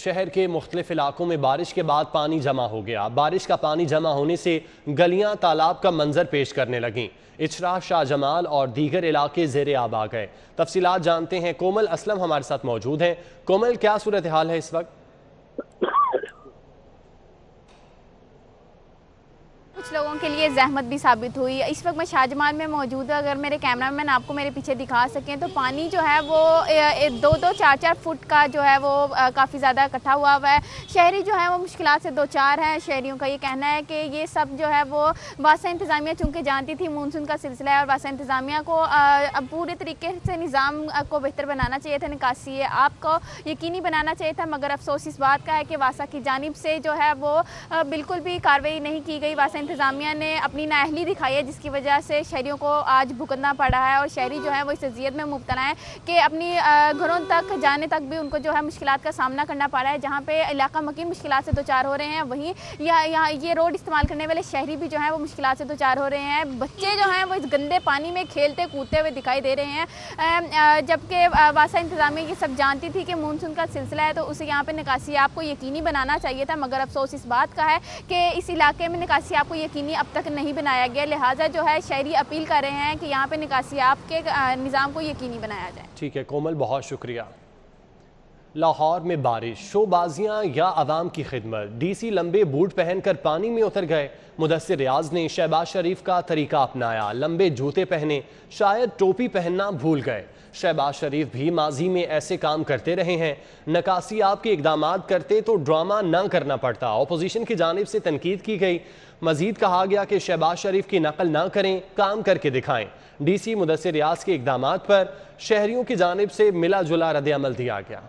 शहर के मुख्तलिफ इलाकों में बारिश के बाद पानी जमा हो गया। बारिश का पानी जमा होने से गलियां तालाब का मंजर पेश करने लगीं। इचरा, शाहजमाल और दीगर इलाके ज़ेरे आब आ गए। तफसीलात जानते हैं, कोमल असलम हमारे साथ मौजूद हैं। कोमल, क्या सूरत हाल है इस वक्त? कुछ लोगों के लिए जहमत भी साबित हुई। इस वक्त मैं शाहजमाल में मौजूद हूँ। अगर मेरे कैमरामैन आपको मेरे पीछे दिखा सकें तो पानी जो है वो 2-2, 4-4 फुट का जो है वो काफ़ी ज़्यादा इकट्ठा हुआ है। शहरी जो है वो मुश्किलात से दो चार हैं। शहरियों का ये कहना है कि ये सब जो है वो वासा इंतज़ामिया चूँकि जानती थी मानसून का सिलसिला है और वासा इंतज़ामिया को अब पूरे तरीके से निज़ाम को बेहतर बनाना चाहिए था, निकासी आपको यकीनी बनाना चाहिए था, मगर अफसोस इस बात का है कि वासा की जानिब से जो है वो बिल्कुल भी कार्रवाई नहीं की गई। वासा इंतज़ामिया ने अपनी नाअहली दिखाई है, जिसकी वजह से शहरियों को आज भुगतना पड़ा है और शहरी जो है वो इस अज़ियत में मुब्तला है कि अपनी घरों तक जाने तक भी उनको जो है मुश्किलात का सामना करना पड़ा है। जहाँ पे इलाका मकीन मुश्किलात से दो चार हो रहे हैं, वहीं यहाँ ये रोड इस्तेमाल करने वाले शहरी भी जो है वो मुश्किलात से दो चार हो रहे हैं। बच्चे जो हैं वो इस गंदे पानी में खेलते कूदते हुए दिखाई दे रहे हैं, जबकि वासा इंतज़ामिया ये सब जानती थी कि मानसून का सिलसिला है तो उसे यहाँ पे निकासी आपको यकीनी बनाना चाहिए था, मगर अफसोस इस बात का है कि इस इलाके में निकासी आपको यकीनी अब तक नहीं बनाया गया। लिहाजा जो है शहरी अपील कर रहे हैं कि यहाँ पे निकासी आपके निज़ाम को यकीनी बनाया जाए। ठीक है कोमल, बहुत शुक्रिया। लाहौर में बारिश, शोबाजियां या आवाम की खिदमत। डीसी लंबे बूट पहनकर पानी में उतर गए। मुदस्सिर रियाज ने शहबाज शरीफ का तरीका अपनाया, लंबे जूते पहने, शायद टोपी पहनना भूल गए। शहबाज शरीफ भी माजी में ऐसे काम करते रहे हैं। नकासी आपके इकदामात करते तो ड्रामा ना करना पड़ता। अपोजिशन की जानिब से तनकीद की गई। मजीद कहा गया कि शहबाज शरीफ की नकल ना करें, काम करके दिखाएं। डीसी मुदस्सिर रियाज के इकदामात पर शहरियों की जानिब से मिला जुला रद्द-ए-अमल दिया गया।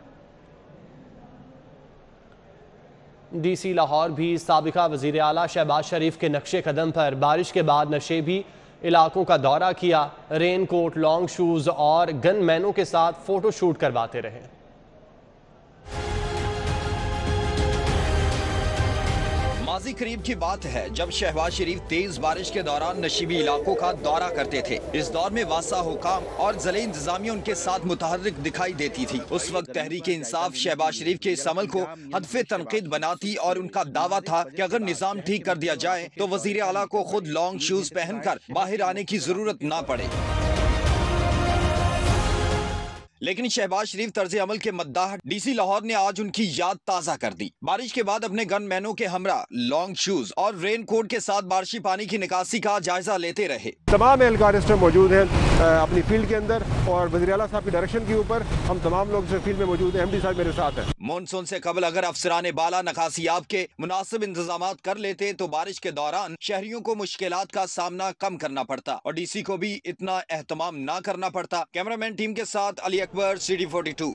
डीसी लाहौर भी साबिका वज़ीर आला शहबाज शरीफ के नक्शे कदम पर बारिश के बाद नशेबी इलाकों का दौरा किया। रेन कोट, लॉन्ग शूज़ और गन मैनों के साथ फ़ोटो शूट करवाते रहे। माजी करीब की बात है जब शहबाज शरीफ तेज बारिश के दौरान नशीबी इलाकों का दौरा करते थे। इस दौर में वासा हुकाम और ज़िले इंतजामिया उनके साथ मुतहर्रिक दिखाई देती थी। उस वक्त तहरीक इंसाफ शहबाज शरीफ के इस अमल को हदफे तनकीद बनाती और उनका दावा था कि अगर निज़ाम ठीक कर दिया जाए तो वजीर आला को खुद लॉन्ग शूज पहनकर बाहर आने की जरूरत ना पड़े। लेकिन शहबाज शरीफ तर्ज अमल के मद्दाह डीसी लाहौर ने आज उनकी याद ताज़ा कर दी। बारिश के बाद अपने गन मैनों के हमरा लॉन्ग शूज और रेन कोट के साथ बारिशी पानी की निकासी का जायजा लेते रहे। तमाम एहलकार इस टाइम मौजूद हैं अपनी फील्ड के अंदर और वज़ीर आला साहब की डायरेक्शन के ऊपर हम तमाम लोग फील्ड में मौजूद हैं। एमडी साहब मेरे साथ हैं। मानसून से कबल अगर अफसरान बाला नकासियाब के मुनासिब इंतजाम कर लेते तो बारिश के दौरान शहरियों को मुश्किलात का सामना कम करना पड़ता और डीसी को भी इतना एहतमाम ना करना पड़ता। कैमरामैन टीम के साथ अली अकबर, CD42।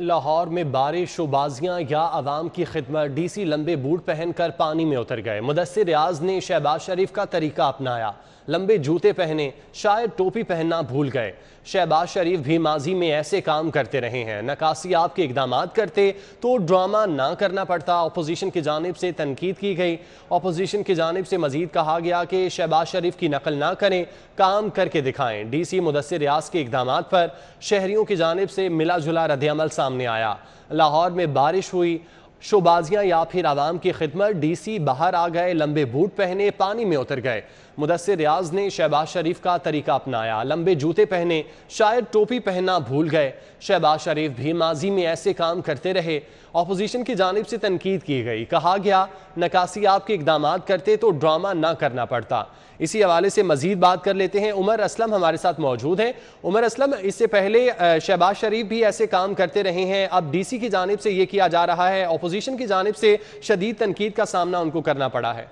लाहौर में बारिश, शोबाजियां या आवाम की खिदमत। डीसी लंबे बूट पहनकर पानी में उतर गए। मुदस्सिर रियाज ने शहबाज शरीफ का तरीका अपनाया, लंबे जूते पहने, शायद टोपी पहनना भूल गए। शहबाज शरीफ भी माजी में ऐसे काम करते रहे हैं। नकासी आपके इकदामात करते तो ड्रामा ना करना पड़ता। अपोजिशन की जानिब से तनकीद की गई। अपोजिशन की जानिब से मजीद कहा गया कि शहबाज शरीफ की नकल ना करें, काम करके दिखाएं। डीसी मुदस्सिर रियाज के इकदामात पर शहरियों की जानिब से मिला जुला रद्द-ए-अमल सामने आया। लाहौर में बारिश हुई, शोबाजियां या फिर आवाम की खिदमत। डीसी बाहर आ गए, लंबे बूट पहने, पानी में उतर गए। मुदस्सिर रियाज ने शहबाज शरीफ का तरीका अपनाया, लंबे जूते पहने, शायद टोपी पहनना भूल गए। शहबाज शरीफ भी माजी में ऐसे काम करते रहे। अपोजिशन की जानिब से तनकीद की गई। कहा गया नकासी आपके इकदामात करते तो ड्रामा ना करना पड़ता। इसी हवाले से मजीद बात कर लेते हैं। उमर असलम हमारे साथ मौजूद हैं। उमर असलम, इससे पहले शहबाज शरीफ भी ऐसे काम करते रहे हैं, अब डीसी की जानिब से ये किया जा रहा है, अपोजिशन की जानिब से शदीद तनकीद का सामना उनको करना पड़ा है।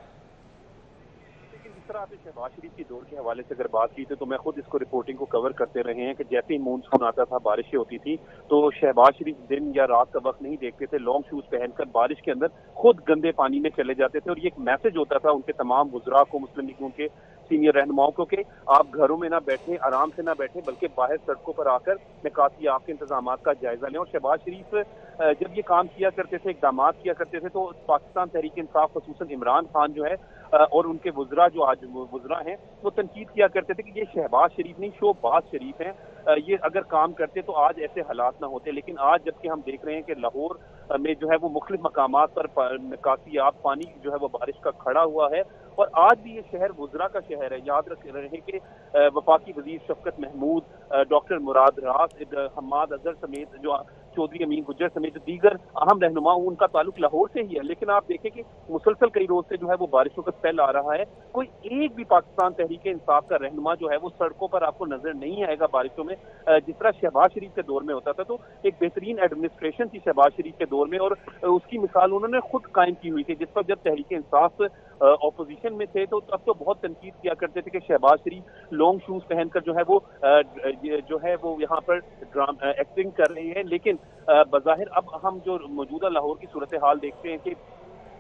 आपने शहबाज शरीफ की दौर के हवाले से अगर बात की तो मैं खुद इसको रिपोर्टिंग को कवर करते रहे हैं कि जैसे ही मानसून आता था, बारिशें होती थी तो शहबाज शरीफ दिन या रात का वक्त नहीं देखते थे, लॉन्ग शूज पहनकर बारिश के अंदर खुद गंदे पानी में चले जाते थे। और ये एक मैसेज होता था उनके तमाम वुज़रा को, मुस्लिम लीग के सीनियर रहनुमाओं को कि आप घरों में ना बैठे, आराम से ना बैठे, बल्कि बाहर सड़कों पर आकर निकासी आपके इंतजाम का जायजा लें। और शहबाज शरीफ जब ये काम किया करते थे, इकदाम किया करते थे, तो पाकिस्तान तहरीक इंसाफ खसूसन इमरान खान जो है और उनके वुज़रा जो आज वुज़रा हैं वो तनकीद किया करते थे कि ये शहबाज शरीफ नहीं शोबाज शरीफ हैं। ये अगर काम करते तो आज ऐसे हालात ना होते। लेकिन आज जबकि हम देख रहे हैं कि लाहौर में जो है वो मुख्तलिफ मकामात पर निकासी आब पानी जो है वो बारिश का खड़ा हुआ है। और आज भी ये शहर वुज़रा का शहर है। याद रख रहे हैं कि वफाकी वजीर शफकत महमूद, डॉक्टर मुराद रास, हम्माद अजहर समेत जो चौधरी अमीन गुज्जर समेत जो दीगर अहम रहनुमा, उनका ताल्लुक लाहौर से ही है। लेकिन आप देखें कि मुसलसल कई रोज से जो है वो बारिशों का स्पेल आ रहा है। कोई एक भी पाकिस्तान तहरीक इंसाफ का रहनुमा जो है वो सड़कों पर आपको नजर नहीं आएगा बारिशों में, जिस तरह शहबाज शरीफ के दौर में होता था। तो एक बेहतरीन एडमिनिस्ट्रेशन थी शहबाज शरीफ के दौर में, और उसकी मिसाल उन्होंने खुद कायम की हुई थी। जिस पर जब तहरीक इंसाफ ऑपोजिशन में थे तो तब तो बहुत तनकीद किया करते थे कि शहबाज शरीफ लॉन्ग शूज पहनकर जो है वो यहाँ पर एक्टिंग कर रहे हैं। लेकिन बज़ाहिर अब हम जो मौजूदा लाहौर की सूरत हाल देखते हैं कि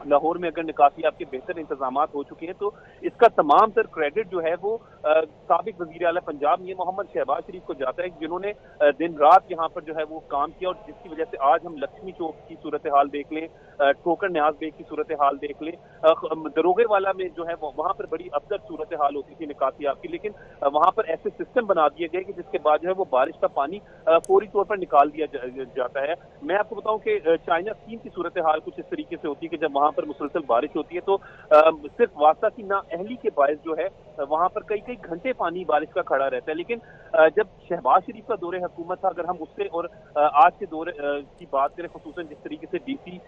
लाहौर में अगर निकासी आपके बेहतर इंतजाम हो चुके हैं, तो इसका तमाम तर क्रेडिट जो है वो साबिक वजीर आला पंजाब मियां मोहम्मद शहबाज शरीफ को जाता है, जिन्होंने दिन रात यहाँ पर जो है वो काम किया। और जिसकी वजह से आज हम लक्ष्मी चौक की सूरत हाल देख लें, ठोकर न्याज बेग की सूरत हाल देख लें, दरोगे वाला में जो है वहाँ पर बड़ी अबतर सूरत हाल होती थी निकासी आपकी। लेकिन वहाँ पर ऐसे सिस्टम बना दिए गए कि जिसके बाद जो है वो बारिश का पानी फौरी तौर पर निकाल दिया जाता है। मैं आपको बताऊं कि चाइना सीन की सूरत हाल कुछ इस तरीके से होती है कि जब वहाँ पर मुसलसल बारिश होती है तो सिर्फ वास्ता की नाअहली के बायस जो है वहाँ पर कई कई घंटे पानी बारिश का खड़ा रहता है। लेकिन जब शहबाज शरीफ का दौरे हुकूमत था, अगर हम उससे और आज के दौरे की बात करें, खुसूसन जिस तरीके से डीसी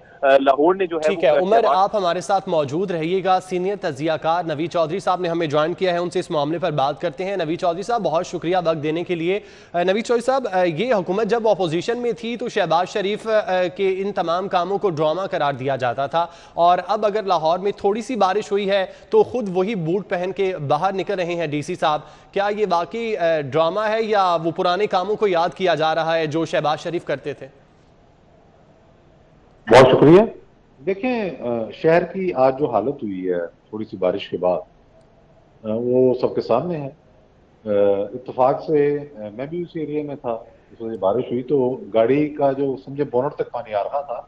लाहौर ने जो है, ठीक है उमर, आप हमारे साथ मौजूद रहिएगा। सीनियर तजियाकार नवीद चौधरी साहब ने हमें ज्वाइन किया है, उनसे इस मामले पर बात करते हैं। नवीद चौधरी साहब, बहुत शुक्रिया वक्त देने के लिए। नवीद चौधरी साहब, ये हुकूमत जब अपोजिशन में थी तो शहबाज शरीफ के इन तमाम कामों को ड्रामा करार दिया जाता था, और अब अगर लाहौर में थोड़ी सी बारिश हुई है तो खुद वही बूट पहन के बाहर निकल रहे हैं डीसी साहब। क्या ये वाकई ड्रामा है या वो पुराने कामों को याद किया जा रहा है जो शहबाज शरीफ करते थे? बहुत शुक्रिया। देखें, शहर की आज जो हालत हुई है थोड़ी सी बारिश के बाद, वो सबके सामने है। इत्तेफाक से मैं भी उस एरिया में था, उसमें बारिश हुई तो गाड़ी का जो समझे बोनट तक पानी आ रहा था,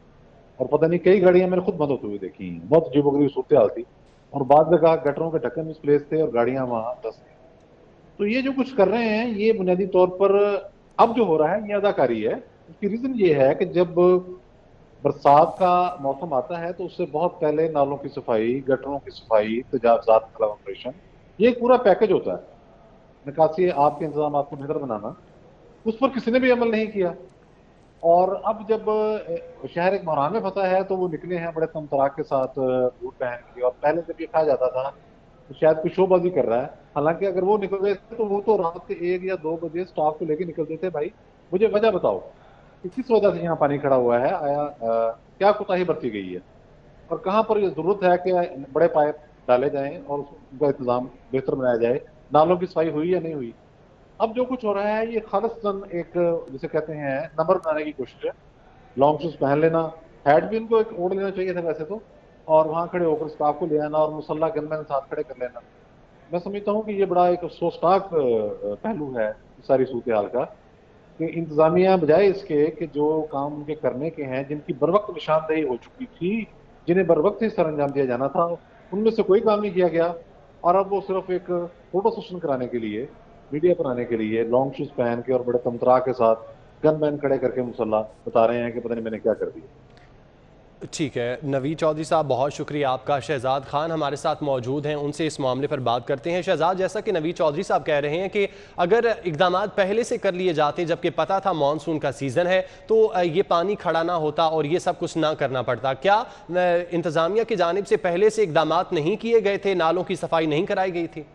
और पता नहीं कई गाड़ियां मैंने खुद बंद होते हुए देखी। बहुत अजीबोगरीब सूरत हाल थी, और बाद जगह गटरों के ढक्कन मिसप्लेस थे और गाड़ियां वहां दस गई। तो ये जो कुछ कर रहे हैं ये बुनियादी तौर पर अब जो हो रहा है ये अदाकारी है। इसकी रीजन ये है कि जब बरसात का मौसम आता है तो उससे बहुत पहले नालों की सफाई, गटरों की सफाई, तजावजात के खिलाफ ऑपरेशन, ये एक पूरा पैकेज होता है। निकासी आपके इंतजाम को बेहतर बनाना, उस पर किसी ने भी अमल नहीं किया। और अब जब शहर एक बहरान में फंसा है तो वो निकले हैं बड़े तमतराक के साथ बूट पहन के। और पहले जब ये कहा जाता था तो शायद कोई शोबाजी कर रहा है, हालांकि अगर वो निकल गए तो वो तो रात के 1 या 2 बजे स्टाफ को लेके निकलते थे। भाई मुझे वजह बताओ कि किस वजह से यहाँ पानी खड़ा हुआ है, आया क्या कोताही बरती गई है, और कहाँ पर ये जरूरत है कि बड़े पाइप डाले जाएं और उनका इंतजाम बेहतर बनाया जाए, नालों की सफाई हुई या नहीं हुई। अब जो कुछ हो रहा है ये खालिसन एक जिसे कहते हैं नंबर बनाने की कोशिश है। लॉन्ग शूज पहन लेना, हैट भी उनको एक ओढ़ लेना चाहिए था वैसे तो, और वहां खड़े होकर स्टाफ को ले आना और मुसल्ला गनमैन साथ खड़े कर लेना। मैं समझता हूँ कि ये बड़ा एक अफसोसनाक पहलू है सारी सूरत हाल का, कि इंतजामिया बजाय इसके कि जो काम उनके करने के हैं, जिनकी बर वक्त निशानदेही हो चुकी थी, जिन्हें बर वक्त ही सर अंजाम दिया जाना था, उनमें से कोई काम नहीं किया गया। और अब वो सिर्फ एक फोटो सेशन कराने के लिए, मीडिया बनाने के लिए लॉन्ग शूज पहन के और बड़े तमतरा के साथ गन मैन खड़े करके मुसल्ला बता रहे हैं कि पता नहीं मैंने क्या कर दिया। ठीक है नवीद चौधरी साहब, बहुत शुक्रिया आपका। शहजाद खान हमारे साथ मौजूद हैं, उनसे इस मामले पर बात करते हैं। शहजाद, जैसा कि नवीद चौधरी साहब कह रहे हैं कि अगर इकदाम पहले से कर लिए जाते, जबकि पता था मानसून का सीज़न है, तो ये पानी खड़ा ना होता और ये सब कुछ ना करना पड़ता। क्या इंतज़ामिया की जानिब से पहले से इकदाम नहीं किए गए थे, नालों की सफाई नहीं कराई गई थी?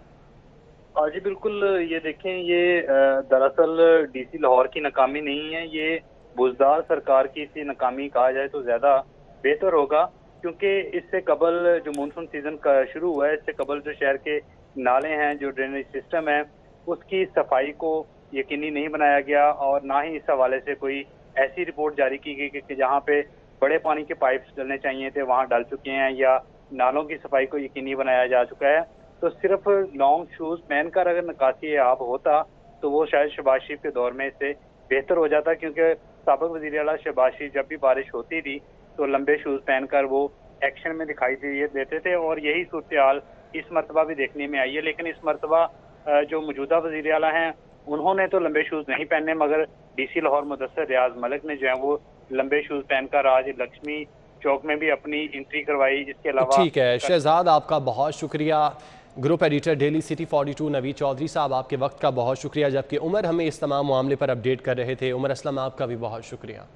जी बिल्कुल, ये देखें, ये दरअसल डीसी लाहौर की नाकामी नहीं है, ये बुजदार सरकार की इसी नाकामी कहा जाए तो ज़्यादा बेहतर होगा। क्योंकि इससे कबल जो मानसून सीजन का शुरू हुआ है, इससे कबल जो शहर के नाले हैं, जो ड्रेनेज सिस्टम है, उसकी सफाई को यकीनी नहीं बनाया गया, और ना ही इस हवाले से कोई ऐसी रिपोर्ट जारी की गई कि जहाँ पे बड़े पानी के पाइप्स डलने चाहिए थे वहाँ डल चुके हैं, या नालों की सफाई को यकीनी बनाया जा चुका है। तो सिर्फ लॉन्ग शूज पहनकर अगर निकासी आब होता तो वो शायद शहबाज शरीफ के दौर में इससे बेहतर हो जाता, क्योंकि साबिक वज़ीर आला शहबाज शरीफ जब भी बारिश होती थी तो लंबे शूज पहनकर वो एक्शन में दिखाई देते थे, और यही सूरत हाल इस मरतबा भी देखने में आई है। लेकिन इस मरतबा जो मौजूदा वज़ीर आला हैं उन्होंने तो लंबे शूज नहीं पहने, मगर डीसी लाहौर मुदस्सिर रियाज मलिक ने जो है वो लंबे शूज पहनकर आज लक्ष्मी चौक में भी अपनी एंट्री करवाई। इसके अलावा ठीक है शहजाद, आपका बहुत शुक्रिया। Group editor daily City 42 Naveed Chaudhry साहब, आपके वक्त का बहुत शुक्रिया, जबकि उमर हमें इस तमाम मामले पर अपडेट कर रहे थे। उमर असलम, आपका भी बहुत शुक्रिया।